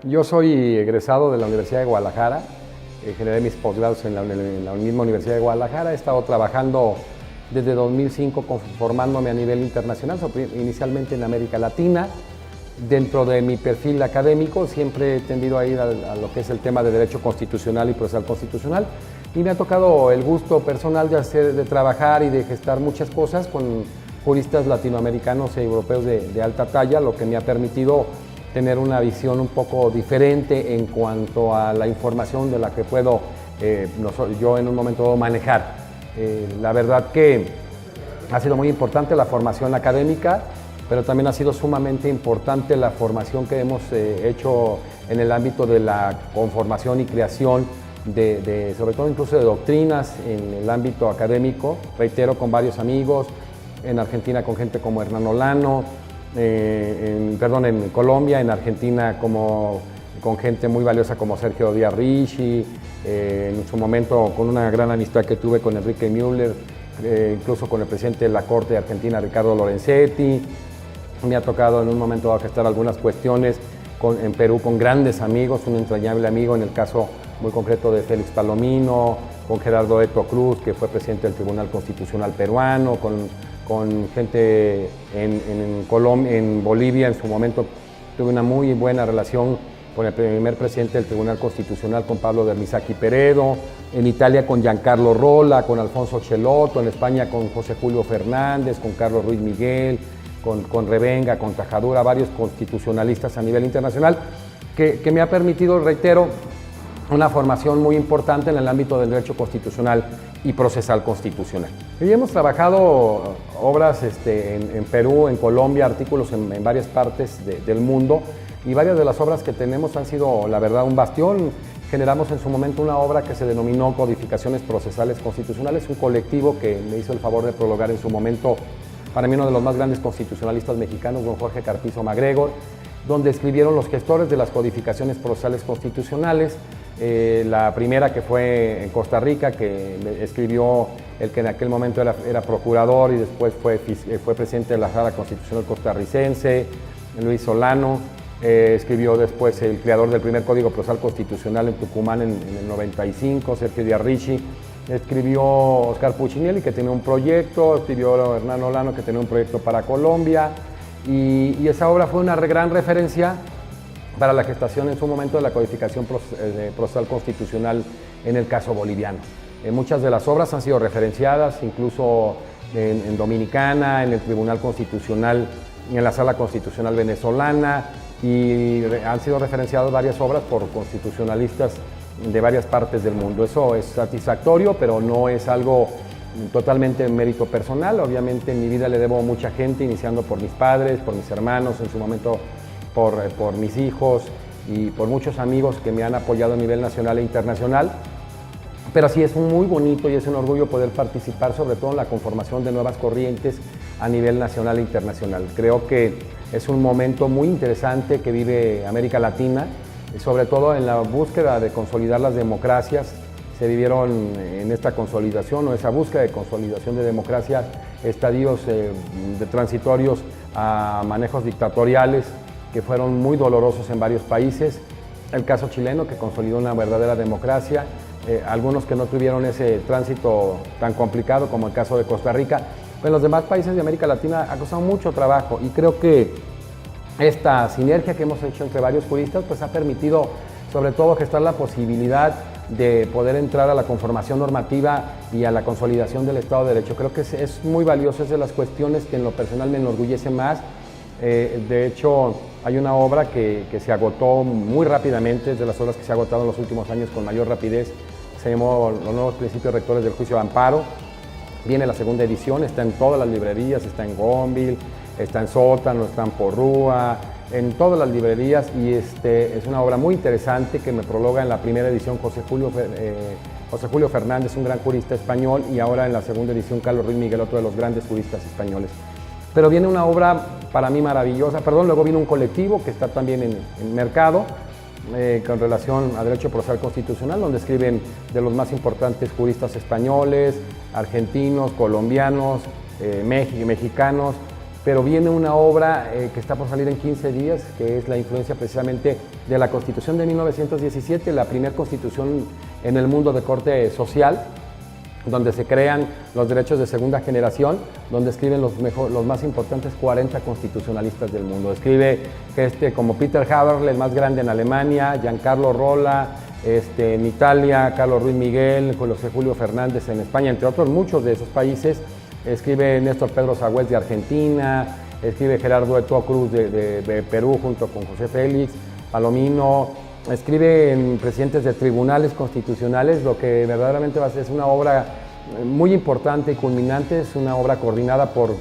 Yo soy egresado de la Universidad de Guadalajara, generé mis posgrados en la misma Universidad de Guadalajara, he estado trabajando desde 2005 formándome a nivel internacional, inicialmente en América Latina. Dentro de mi perfil académico siempre he tendido a ir a lo que es el tema de derecho constitucional y procesal constitucional, y me ha tocado el gusto personal de trabajar y de gestar muchas cosas con juristas latinoamericanos y europeos de alta talla, lo que me ha permitido tener una visión un poco diferente en cuanto a la información de la que puedo yo en un momento dado manejar. La verdad que ha sido muy importante la formación académica, pero también ha sido sumamente importante la formación que hemos hecho en el ámbito de la conformación y creación sobre todo incluso de doctrinas en el ámbito académico, reitero, con varios amigos, en Argentina con gente como Hernán Olano, en Colombia, en Argentina con gente muy valiosa como Sergio Díaz Ricci, en su momento con una gran amistad que tuve con Enrique Müller, incluso con el presidente de la Corte de Argentina, Ricardo Lorenzetti. Me ha tocado en un momento dado gestar algunas cuestiones en Perú con grandes amigos, un entrañable amigo en el caso muy concreto de Félix Palomino, con Gerardo Eto Cruz, que fue presidente del Tribunal Constitucional peruano, con gente en Bolivia. En su momento tuve una muy buena relación con el primer presidente del Tribunal Constitucional, con Pablo Dermisaki Peredo, en Italia con Giancarlo Rolla, con Alfonso Chelotto, en España con José Julio Fernández, con Carlos Ruiz Miguel, con Revenga, con Tajadura, varios constitucionalistas a nivel internacional, que me ha permitido, reitero, una formación muy importante en el ámbito del derecho constitucional y procesal constitucional. Y hemos trabajado obras en Perú, en Colombia, artículos en varias partes del mundo, y varias de las obras que tenemos han sido, la verdad, un bastión. Generamos en su momento una obra que se denominó Codificaciones Procesales Constitucionales, un colectivo que me hizo el favor de prologar en su momento, para mí uno de los más grandes constitucionalistas mexicanos, don Jorge Carpizo MacGregor, donde escribieron los gestores de las codificaciones procesales constitucionales. La primera, que fue en Costa Rica, que escribió el que en aquel momento era procurador y después fue presidente de la Sala Constitucional costarricense, Luis Solano. Escribió después el creador del primer Código Procesal Constitucional en Tucumán en el 95, Sergio Díaz Ricci. Escribió Oscar Puccinelli, que tenía un proyecto, escribió Hernán Olano, que tenía un proyecto para Colombia, y esa obra fue una gran referencia para la gestación en su momento de la codificación procesal constitucional en el caso boliviano. Muchas de las obras han sido referenciadas, incluso en Dominicana, en el Tribunal Constitucional, en la Sala Constitucional venezolana, y han sido referenciadas varias obras por constitucionalistas de varias partes del mundo. Eso es satisfactorio, pero no es algo totalmente mérito personal. Obviamente en mi vida le debo a mucha gente, iniciando por mis padres, por mis hermanos, en su momento por mis hijos y por muchos amigos que me han apoyado a nivel nacional e internacional. Pero sí es muy bonito y es un orgullo poder participar, sobre todo en la conformación de nuevas corrientes a nivel nacional e internacional. Creo que es un momento muy interesante que vive América Latina, sobre todo en la búsqueda de consolidar las democracias. Se vivieron en esta consolidación o esa búsqueda de consolidación de democracias estadios transitorios a manejos dictatoriales que fueron muy dolorosos en varios países. El caso chileno, que consolidó una verdadera democracia, algunos que no tuvieron ese tránsito tan complicado como el caso de Costa Rica. En los demás países de América Latina ha costado mucho trabajo, y creo que esta sinergia que hemos hecho entre varios juristas pues ha permitido sobre todo gestar la posibilidad de poder entrar a la conformación normativa y a la consolidación del Estado de Derecho. Creo que es muy valioso, es de las cuestiones que en lo personal me enorgullece más. De hecho, hay una obra que se agotó muy rápidamente, es de las obras que se ha agotado en los últimos años con mayor rapidez. Se llamó Los Nuevos Principios Rectores del Juicio de Amparo. Viene la segunda edición, está en todas las librerías, está en Gonville, está en Sótano, está en Porrúa, en todas las librerías, y es una obra muy interesante que me prologa en la primera edición José Julio Fernández, un gran jurista español, y ahora en la segunda edición Carlos Ruiz Miguel, otro de los grandes juristas españoles. Pero viene una obra para mí maravillosa, luego viene un colectivo que está también en mercado, con relación a derecho procesal constitucional, donde escriben de los más importantes juristas españoles, argentinos, colombianos, mexicanos, pero viene una obra que está por salir en 15 días, que es la influencia precisamente de la Constitución de 1917, la primera constitución en el mundo de corte social, donde se crean los derechos de segunda generación, donde escriben los más importantes 40 constitucionalistas del mundo. Escribe como Peter Haberle, el más grande en Alemania, Giancarlo Rolla, en Italia, Carlos Ruiz Miguel, José Julio Fernández en España, entre otros muchos de esos países. Escribe Néstor Pedro Sagüez de Argentina, escribe Gerardo Eto'o Cruz de Perú junto con José Félix Palomino, escribe en presidentes de tribunales constitucionales, lo que verdaderamente va a ser es una obra muy importante y culminante, es una obra coordinada por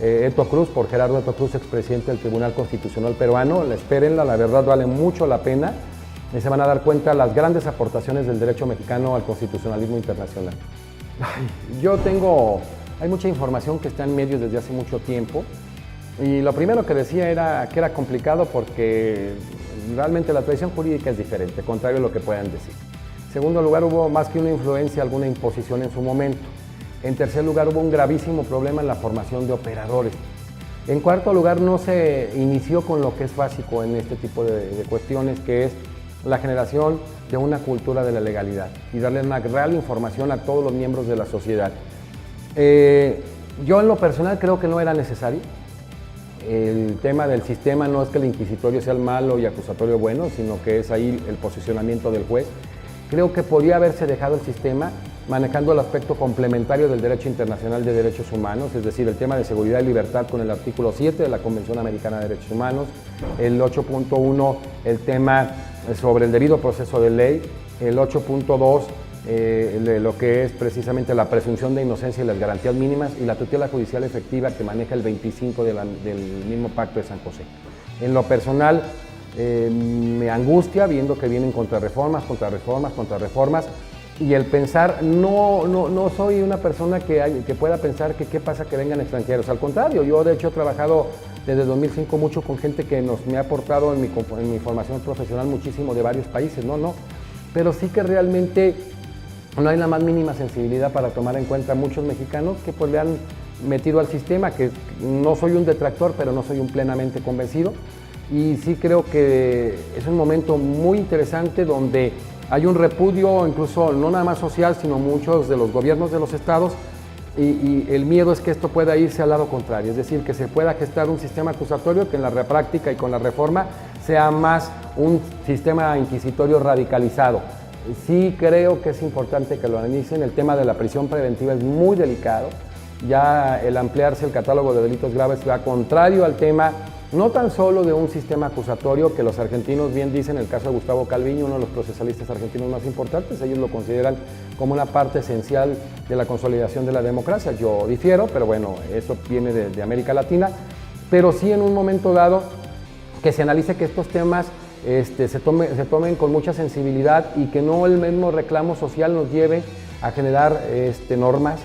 Eto'o Cruz, por Gerardo Eto'o Cruz, expresidente del Tribunal Constitucional peruano. Espérenla, la verdad vale mucho la pena y se van a dar cuenta las grandes aportaciones del derecho mexicano al constitucionalismo internacional. Hay mucha información que está en medios desde hace mucho tiempo y lo primero que decía era que era complicado porque realmente la tradición jurídica es diferente, contrario a lo que puedan decir. En segundo lugar, hubo más que una influencia, alguna imposición en su momento. En tercer lugar, hubo un gravísimo problema en la formación de operadores. En cuarto lugar, no se inició con lo que es básico en este tipo de cuestiones, que es la generación de una cultura de la legalidad y darle una real información a todos los miembros de la sociedad. Yo en lo personal creo que no era necesario. El tema del sistema no es que el inquisitorio sea el malo y acusatorio bueno, sino que es ahí el posicionamiento del juez. Creo que podía haberse dejado el sistema manejando el aspecto complementario del derecho internacional de derechos humanos, es decir, el tema de seguridad y libertad con el artículo 7 de la Convención Americana de Derechos Humanos, el 8.1, el tema sobre el debido proceso de ley, el 8.2, lo que es precisamente la presunción de inocencia y las garantías mínimas, y la tutela judicial efectiva que maneja el 25 del mismo Pacto de San José. En lo personal, me angustia viendo que vienen contrarreformas, y el pensar, no soy una persona que pueda pensar que qué pasa que vengan extranjeros. Al contrario, yo de hecho he trabajado desde 2005 mucho con gente que me ha aportado en mi formación profesional muchísimo de varios países, pero sí que realmente no hay la más mínima sensibilidad para tomar en cuenta a muchos mexicanos que pues le han metido al sistema, que no soy un detractor, pero no soy un plenamente convencido. Y sí creo que es un momento muy interesante donde hay un repudio, incluso no nada más social, sino muchos de los gobiernos de los estados, y el miedo es que esto pueda irse al lado contrario, es decir, que se pueda gestar un sistema acusatorio que en la práctica y con la reforma sea más un sistema inquisitorio radicalizado. Sí creo que es importante que lo analicen. El tema de la prisión preventiva es muy delicado. Ya el ampliarse el catálogo de delitos graves va contrario al tema no tan solo de un sistema acusatorio, que los argentinos bien dicen, el caso de Gustavo Calviño, uno de los procesalistas argentinos más importantes, ellos lo consideran como una parte esencial de la consolidación de la democracia. Yo difiero, pero bueno, eso viene de América Latina, pero sí en un momento dado que se analice que estos temas se tomen con mucha sensibilidad y que no el mismo reclamo social nos lleve a generar normas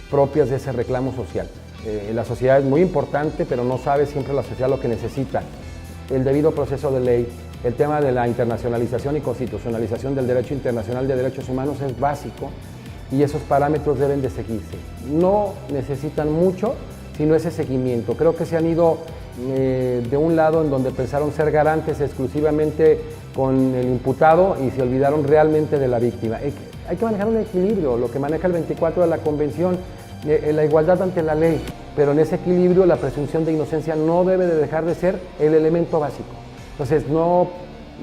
propias de ese reclamo social. La sociedad es muy importante, pero no sabe siempre la sociedad lo que necesita. El debido proceso de ley, el tema de la internacionalización y constitucionalización del derecho internacional de derechos humanos es básico y esos parámetros deben de seguirse. No necesitan mucho, sino ese seguimiento. Creo que se han ido de un lado en donde pensaron ser garantes exclusivamente con el imputado y se olvidaron realmente de la víctima. Hay que manejar un equilibrio, lo que maneja el 24 de la Convención, la igualdad ante la ley, pero en ese equilibrio la presunción de inocencia no debe de dejar de ser el elemento básico. Entonces no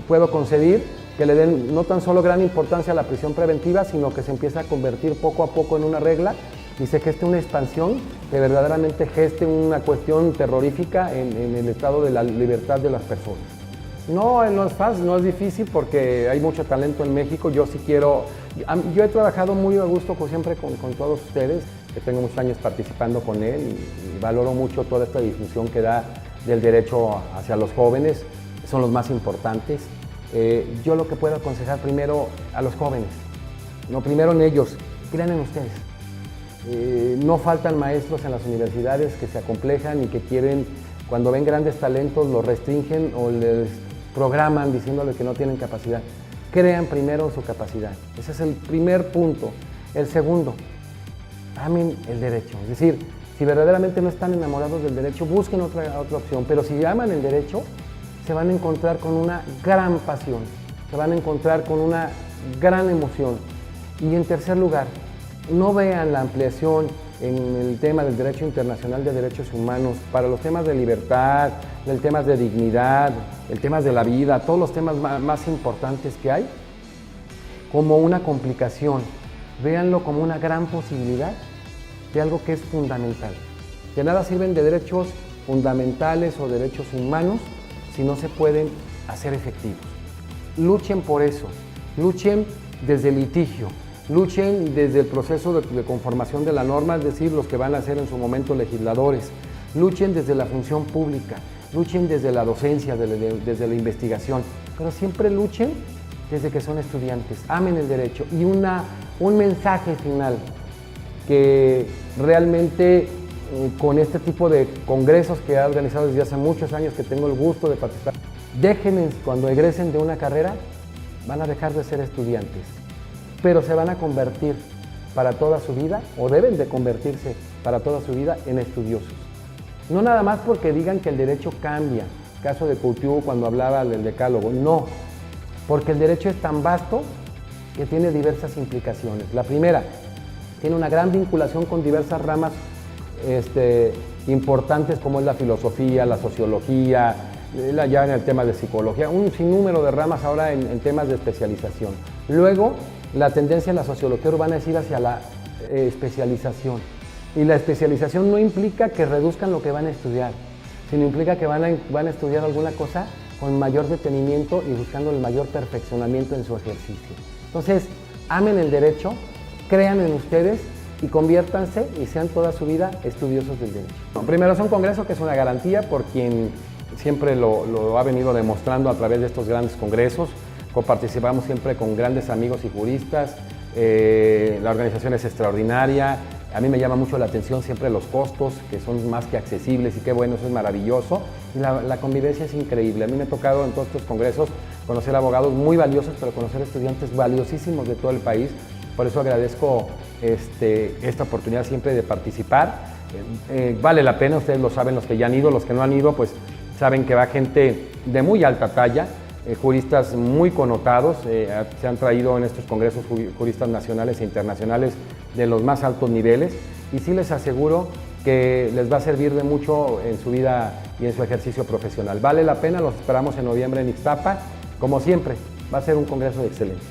puedo concebir que le den no tan solo gran importancia a la prisión preventiva, sino que se empiece a convertir poco a poco en una regla y se geste una expansión que verdaderamente geste una cuestión terrorífica en el estado de la libertad de las personas. No es fácil, no es difícil porque hay mucho talento en México. Yo he trabajado muy a gusto siempre con todos ustedes, que tengo muchos años participando con él y valoro mucho toda esta difusión que da del derecho hacia los jóvenes, son los más importantes. Yo lo que puedo aconsejar primero a los jóvenes, primero en ellos, crean en ustedes. No faltan maestros en las universidades que se acomplejan y que quieren, cuando ven grandes talentos, los restringen o les programan diciéndoles que no tienen capacidad. Crean primero en su capacidad. Ese es el primer punto. El segundo, amen el derecho. Es decir, Si verdaderamente no están enamorados del derecho, busquen otra opción. Pero si aman el derecho, se van a encontrar con una gran pasión, se van a encontrar con una gran emoción. Y en tercer lugar, no vean la ampliación en el tema del derecho internacional de derechos humanos para los temas de libertad, el temas de dignidad, el tema de la vida, todos los temas más importantes que hay, como una complicación. Véanlo como una gran posibilidad de algo que es fundamental. De nada sirven de derechos fundamentales o derechos humanos si no se pueden hacer efectivos. Luchen por eso, luchen desde el litigio, luchen desde el proceso de conformación de la norma, es decir, los que van a ser en su momento legisladores, luchen desde la función pública, luchen desde la docencia, desde la investigación, pero siempre luchen desde que son estudiantes, amen el derecho. Y un mensaje final, que realmente con este tipo de congresos que he organizado desde hace muchos años, que tengo el gusto de participar, cuando egresen de una carrera, van a dejar de ser estudiantes, pero se van a convertir para toda su vida, o deben de convertirse para toda su vida, en estudiosos. No nada más porque digan que el derecho cambia, caso de Couture cuando hablaba del decálogo, no, porque el derecho es tan vasto que tiene diversas implicaciones. La primera, tiene una gran vinculación con diversas ramas importantes como es la filosofía, la sociología, ya en el tema de psicología, un sinnúmero de ramas ahora en temas de especialización. Luego, la tendencia en la sociología urbana es ir hacia la especialización. Y la especialización no implica que reduzcan lo que van a estudiar, sino implica que van a estudiar alguna cosa con mayor detenimiento y buscando el mayor perfeccionamiento en su ejercicio. Entonces, amen el derecho, crean en ustedes y conviértanse y sean toda su vida estudiosos del derecho. Primero, es un congreso que es una garantía por quien siempre lo ha venido demostrando a través de estos grandes congresos. Coparticipamos siempre con grandes amigos y juristas, la organización es extraordinaria, a mí me llama mucho la atención siempre los costos, que son más que accesibles y qué bueno, eso es maravilloso, y la convivencia es increíble. A mí me ha tocado en todos estos congresos conocer abogados muy valiosos, pero conocer estudiantes valiosísimos de todo el país. Por eso agradezco esta oportunidad siempre de participar. Vale la pena, ustedes lo saben, los que ya han ido, los que no han ido, pues saben que va gente de muy alta talla, juristas muy connotados, se han traído en estos congresos juristas nacionales e internacionales de los más altos niveles, y sí les aseguro que les va a servir de mucho en su vida y en su ejercicio profesional. Vale la pena, los esperamos en noviembre en Ixtapa. Como siempre, va a ser un congreso de excelencia.